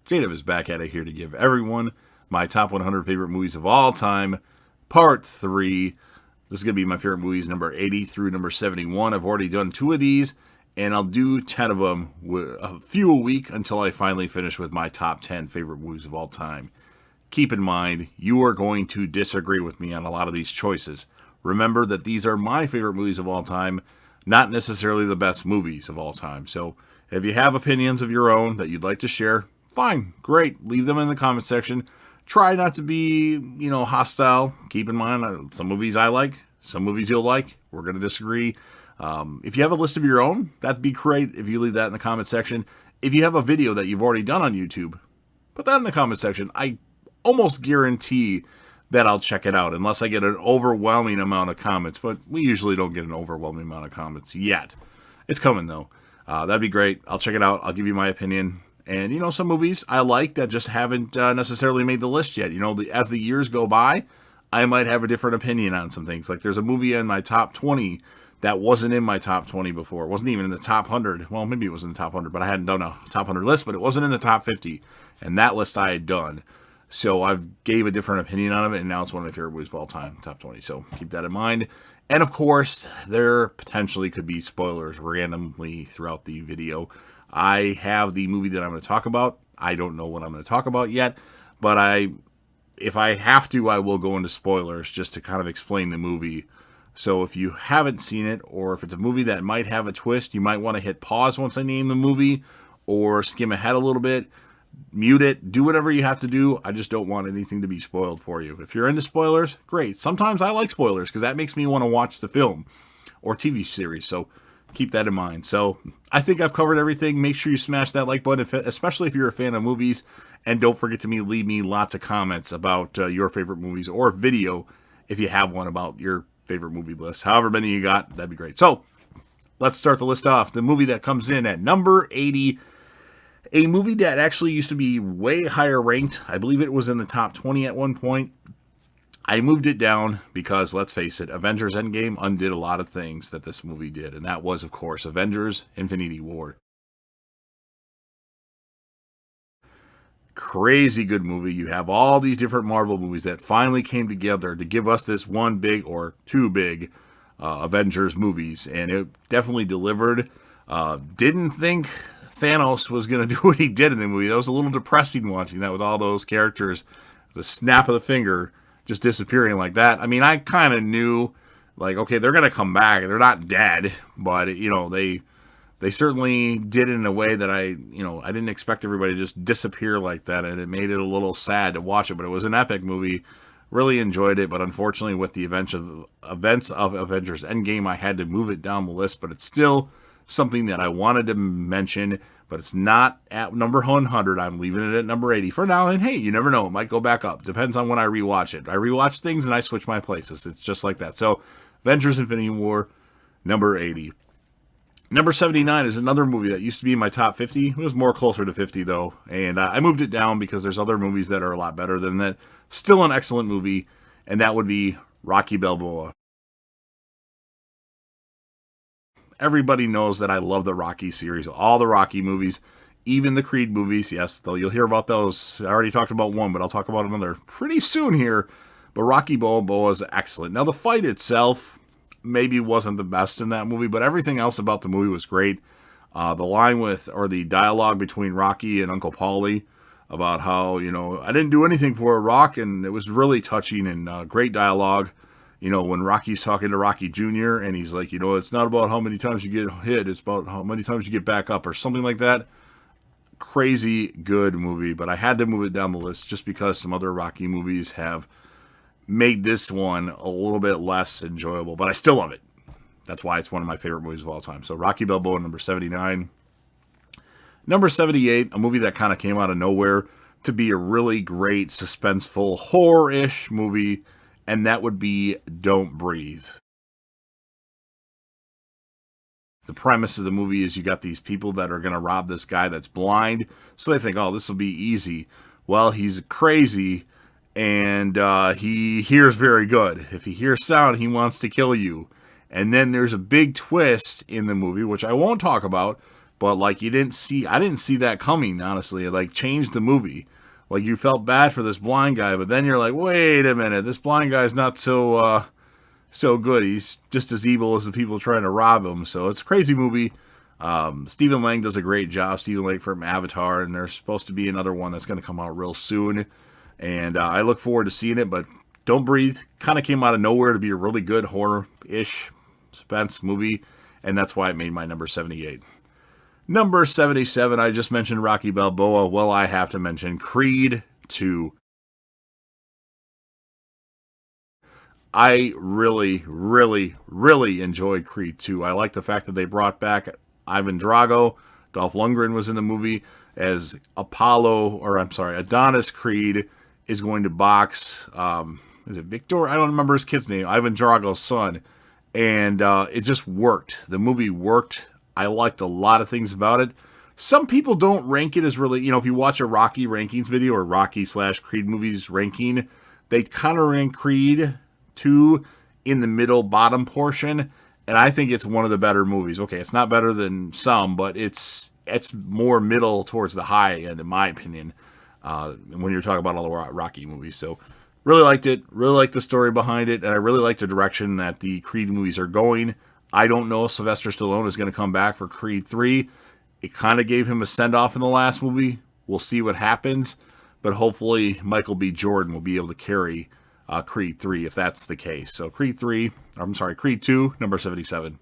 Jada is back at it here to give everyone my top 100 favorite movies of all time, part 3. This is going to be my favorite movies, number 80 through number 71. I've already done 2 of these, and I'll do 10 of them, a few a week, until I finally finish with my top 10 favorite movies of all time. Keep in mind, you are going to disagree with me on a lot of these choices. Remember that these are my favorite movies of all time, not necessarily the best movies of all time. So if you have opinions of your own that you'd like to share, fine, great. Leave them in the comment section. Try not to be, hostile. Keep in mind, some movies I like, some movies you'll like. We're going to disagree. If you have a list of your own, that'd be great if you leave that in the comment section. If you have a video that you've already done on YouTube, put that in the comment section. I almost guarantee that I'll check it out, unless I get an overwhelming amount of comments. But we usually don't get an overwhelming amount of comments yet. It's coming, though. That'd be great. I'll check it out. I'll give you my opinion. And, some movies I like that just haven't necessarily made the list yet. As the years go by, I might have a different opinion on some things. Like there's a movie in my top 20 that wasn't in my top 20 before. It wasn't even in the top 100. Well, maybe it was in the top 100, but I hadn't done a top 100 list, but it wasn't in the top 50. And that list I had done. So I've gave a different opinion on it, and now it's one of my favorite movies of all time, top 20. So keep that in mind. And of course, there potentially could be spoilers randomly throughout the video. I have the movie that I'm going to talk about. I don't know what I'm going to talk about yet, but if I have to, I will go into spoilers just to kind of explain the movie. So if you haven't seen it, or if it's a movie that might have a twist, you might want to hit pause once I name the movie, or skim ahead a little bit, mute it, do whatever you have to do. I just don't want anything to be spoiled for you. If you're into spoilers, great. Sometimes I like spoilers because that makes me want to watch the film or TV series. So keep that in mind. So I think I've covered everything. Make sure you smash that like button, especially if you're a fan of movies. And don't forget to leave me lots of comments about your favorite movies, or video if you have one about your favorite movie list. However many you got, that'd be great. So let's start the list off. The movie that comes in at number 80, a movie that actually used to be way higher ranked. I believe it was in the top 20 at one point. I moved it down because, let's face it, Avengers Endgame undid a lot of things that this movie did. And that was, of course, Avengers Infinity War. Crazy good movie. You have all these different Marvel movies that finally came together to give us this one big or two big Avengers movies. And it definitely delivered. Didn't think Thanos was going to do what he did in the movie. That was a little depressing watching that with all those characters. The snap of the finger just disappearing like that. I mean, I kind of knew, like, okay, they're going to come back. They're not dead, but, they certainly did it in a way that I didn't expect everybody to just disappear like that, and it made it a little sad to watch it, but it was an epic movie. Really enjoyed it, but unfortunately with the events of Avengers Endgame, I had to move it down the list, but it's still something that I wanted to mention, but it's not at number 100. I'm leaving it at number 80 for now, and hey, you never know, it might go back up. Depends on when I rewatch it. I rewatch things and I switch my places. It's just like that. So, Avengers Infinity War, number 80. Number 79 is another movie that used to be in my top 50. It was more closer to 50, though, and I moved it down because there's other movies that are a lot better than that. Still an excellent movie, and that would be Rocky Balboa. Everybody knows that I love the Rocky series, all the Rocky movies, even the Creed movies. Yes, though you'll hear about those. I already talked about one, but I'll talk about another pretty soon here. But Rocky Balboa is excellent. Now, the fight itself maybe wasn't the best in that movie, but everything else about the movie was great. The dialogue between Rocky and Uncle Paulie about how, I didn't do anything for a Rock, and it was really touching and great dialogue. When Rocky's talking to Rocky Jr., and he's like, it's not about how many times you get hit, it's about how many times you get back up, or something like that. Crazy good movie, but I had to move it down the list just because some other Rocky movies have made this one a little bit less enjoyable, but I still love it. That's why it's one of my favorite movies of all time. So Rocky Balboa, number 79. Number 78, a movie that kind of came out of nowhere to be a really great, suspenseful, horror-ish movie, and that would be Don't Breathe. The premise of the movie is you got these people that are going to rob this guy that's blind, so they think, oh, this will be easy. Well, he's crazy, and he hears very good. If he hears sound, he wants to kill you. And then there's a big twist in the movie, which I won't talk about, but like I didn't see that coming, honestly. It like changed the movie. Like you felt bad for this blind guy, but then you're like, wait a minute, this blind guy's not so good. He's just as evil as the people trying to rob him. So it's a crazy movie. Stephen Lang does a great job. Stephen Lang from Avatar, and there's supposed to be another one that's going to come out real soon. And I look forward to seeing it. But Don't Breathe kind of came out of nowhere to be a really good horror-ish suspense movie, and that's why it made my number 78. Number 77, I just mentioned Rocky Balboa. Well, I have to mention Creed 2. I really, really, really enjoyed Creed 2. I like the fact that they brought back Ivan Drago. Dolph Lundgren was in the movie as Adonis Creed is going to box, is it Victor? I don't remember his kid's name, Ivan Drago's son. And it just worked. The movie worked. I liked a lot of things about it. Some people don't rank it as really, if you watch a Rocky rankings video or Rocky/Creed movies ranking, they kind of rank Creed 2 in the middle bottom portion, and I think it's one of the better movies. Okay, it's not better than some, but it's more middle towards the high end, in my opinion, when you're talking about all the Rocky movies. So really liked it, really liked the story behind it, and I really like the direction that the Creed movies are going. I don't know if Sylvester Stallone is going to come back for Creed 3. It kind of gave him a send-off in the last movie. We'll see what happens, but hopefully Michael B. Jordan will be able to carry Creed 3 if that's the case. So Creed 2, number 77.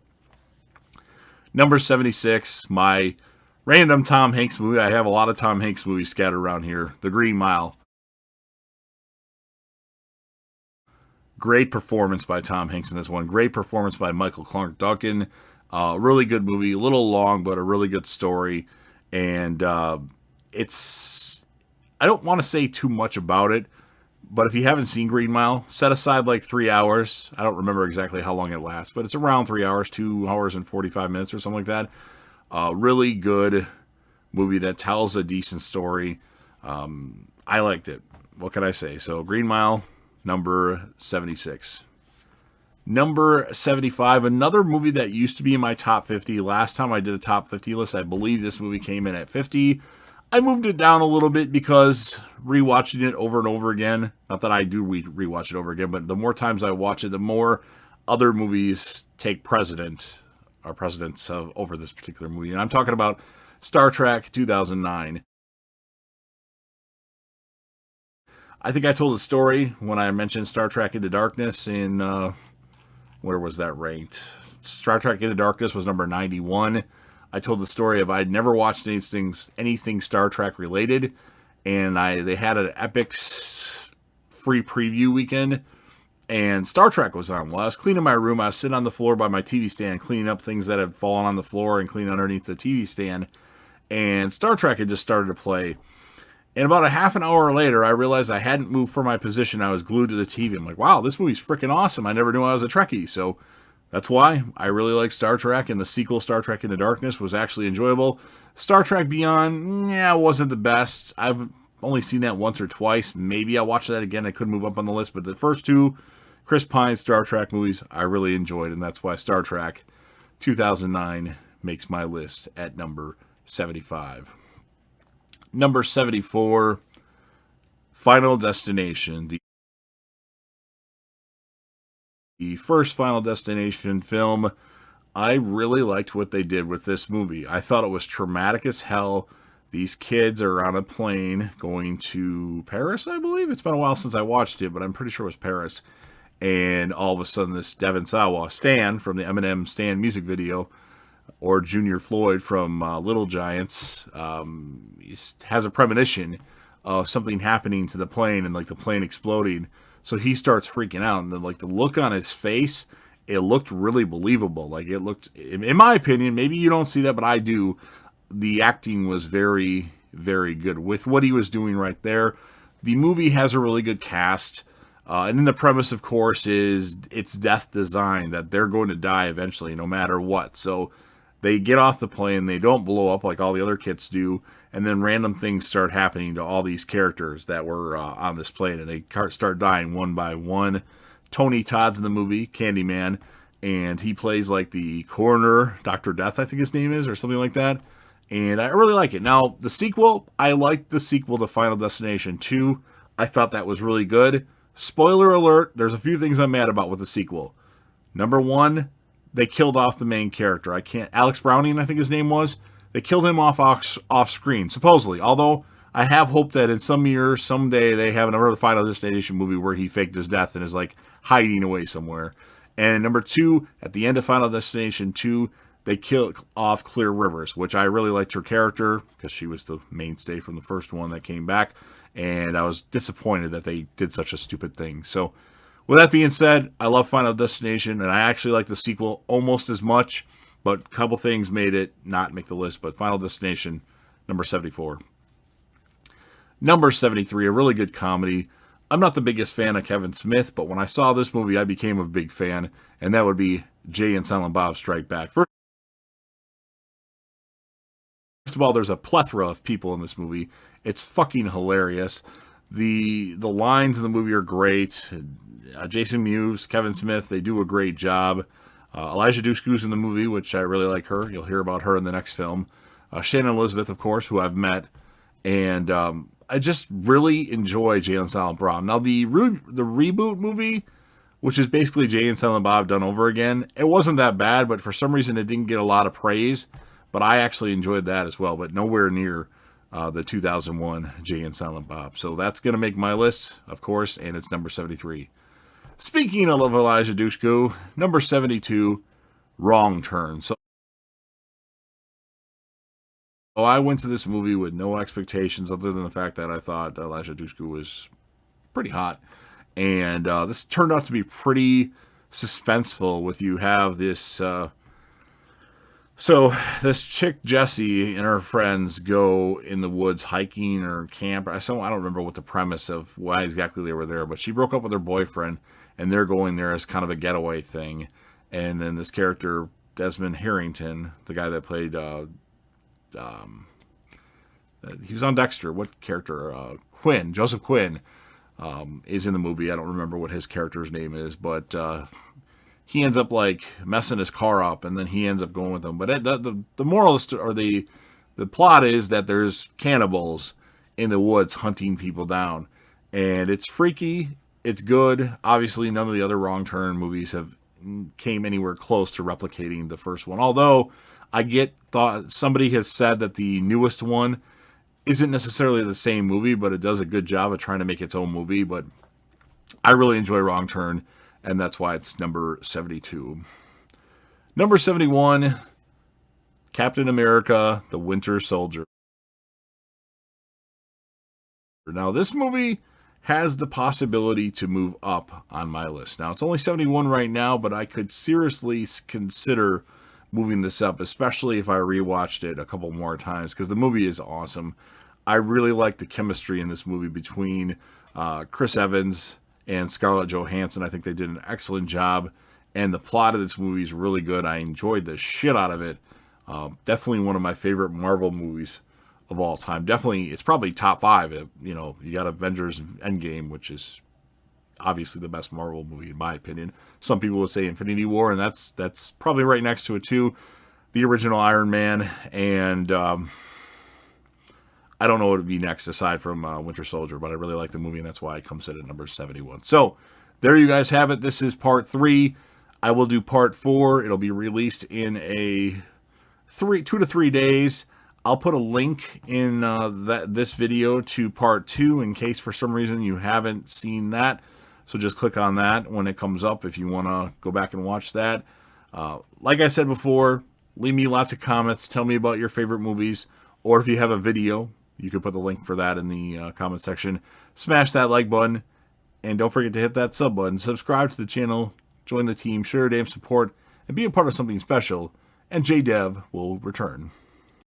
Number 76, my random Tom Hanks movie. I have a lot of Tom Hanks movies scattered around here. The Green Mile. Great performance by Tom Hanks in this one. Great performance by Michael Clarke Duncan. Really good movie. A little long, but a really good story. And I don't want to say too much about it, but if you haven't seen Green Mile, set aside like 3 hours. I don't remember exactly how long it lasts, but it's around 3 hours, 2 hours and 45 minutes or something like that. Really good movie that tells a decent story. I liked it. What can I say? So Green Mile, number 76. Number 75, another movie that used to be in my top 50. Last time I did a top 50 list, I believe this movie came in at 50. I moved it down a little bit because rewatching it over and over again, not that I do rewatch it over again, but the more times I watch it, the more other movies take precedence over this particular movie. And I'm talking about Star Trek 2009. I think I told a story when I mentioned Star Trek Into Darkness in, where was that ranked? Star Trek Into Darkness was number 91. I told the story of I'd never watched anything Star Trek related, and they had an Epix free preview weekend, and Star Trek was on. Well, I was cleaning my room. I was sitting on the floor by my TV stand, cleaning up things that had fallen on the floor and cleaning underneath the TV stand, and Star Trek had just started to play. And about a half an hour later, I realized I hadn't moved from my position. I was glued to the TV. I'm like, wow, this movie's freaking awesome. I never knew I was a Trekkie. So that's why I really like Star Trek. And the sequel, Star Trek Into Darkness, was actually enjoyable. Star Trek Beyond, wasn't the best. I've only seen that once or twice. Maybe I'll watch that again. I could move up on the list. But the first two Chris Pine Star Trek movies, I really enjoyed. And that's why Star Trek 2009 makes my list at number 75. Number 74, Final Destination. The first Final Destination film, I really liked what they did with this movie. I thought it was traumatic as hell. These kids are on a plane going to Paris, I believe. It's been a while since I watched it, but I'm pretty sure it was Paris. And all of a sudden, this Devin Sawa, Stan from the Eminem Stan music video, or Junior Floyd from Little Giants, has a premonition of something happening to the plane and like the plane exploding. So he starts freaking out, and then like the look on his face, it looked really believable. Like it looked, in my opinion, maybe you don't see that, but I do. The acting was very, very good with what he was doing right there. The movie has a really good cast. And then the premise, of course, is it's death design, that they're going to die eventually, no matter what. So they get off the plane, they don't blow up like all the other kids do, and then random things start happening to all these characters that were on this plane, and they start dying one by one. Tony Todd's in the movie, Candyman, and he plays like the coroner, Dr. Death, I think his name is, or something like that. and I really like it. Now, the sequel, I liked the sequel to Final Destination 2. I thought that was really good. Spoiler alert, there's a few things I'm mad about with the sequel. Number one, they killed off the main character. Alex Browning, I think his name was. They killed him off screen, supposedly. Although, I have hope that in some year, someday, they have another Final Destination movie where he faked his death and is like hiding away somewhere. And number two, at the end of Final Destination 2, they killed off Clear Rivers, which I really liked her character because she was the mainstay from the first one that came back. And I was disappointed that they did such a stupid thing. So, with that being said, I love Final Destination, and I actually like the sequel almost as much, but a couple things made it not make the list. But Final Destination, number 74. Number 73, a really good comedy. I'm not the biggest fan of Kevin Smith, but when I saw this movie, I became a big fan, and that would be Jay and Silent Bob Strike Back. First of all, there's a plethora of people in this movie. It's fucking hilarious. The lines in the movie are great. Jason Mewes, Kevin Smith, they do a great job. Elijah Dushku's in the movie, which I really like her. You'll hear about her in the next film. Shannon Elizabeth, of course, who I've met. And I just really enjoy Jay and Silent Bob. Now, the reboot movie, which is basically Jay and Silent Bob done over again, it wasn't that bad, but for some reason it didn't get a lot of praise. But I actually enjoyed that as well, but nowhere near the 2001 Jay and Silent Bob. So that's going to make my list, of course, and it's number 73. Speaking of Elijah Dushku, number 72, Wrong Turn. So I went to this movie with no expectations other than the fact that I thought Elijah Dushku was pretty hot. And this turned out to be pretty suspenseful with you have this... So this chick, Jessie, and her friends go in the woods hiking or camp. I don't remember what the premise of why exactly they were there, but she broke up with her boyfriend, and they're going there as kind of a getaway thing. And then this character, Desmond Harrington, the guy that played... he was on Dexter. What character? Quinn. Joseph Quinn is in the movie. I don't remember what his character's name is, but... he ends up like messing his car up, and then he ends up going with them. But the moral or the plot is that there's cannibals in the woods hunting people down, and it's freaky. It's good. Obviously, none of the other Wrong Turn movies came anywhere close to replicating the first one. Although thought somebody has said that the newest one isn't necessarily the same movie, but it does a good job of trying to make its own movie. But I really enjoy Wrong Turn. And that's why it's number 72. Number 71, Captain America, The Winter Soldier. Now, this movie has the possibility to move up on my list. Now, it's only 71 right now, but I could seriously consider moving this up, especially if I rewatched it a couple more times, because the movie is awesome. I really like the chemistry in this movie between Chris Evans and Scarlett Johansson. I think they did an excellent job, and the plot of this movie is really good. I enjoyed the shit out of it. Definitely one of my favorite Marvel movies of all time. Definitely, it's probably top 5. You got Avengers Endgame, which is obviously the best Marvel movie in my opinion. Some people would say Infinity War, and that's probably right next to it too. The original Iron Man, and I don't know what would be next aside from Winter Soldier, but I really like the movie, and that's why it comes in at number 71. So, there you guys have it. This is part 3. I will do part 4. It'll be released in 2 to 3 days. I'll put a link in this video to part 2 in case for some reason you haven't seen that. So just click on that when it comes up if you want to go back and watch that. Like I said before, leave me lots of comments. Tell me about your favorite movies, or if you have a video, you can put the link for that in the comment section. Smash that like button, and don't forget to hit that sub button. Subscribe to the channel, join the team, share your damn support, and be a part of something special, and JDev will return.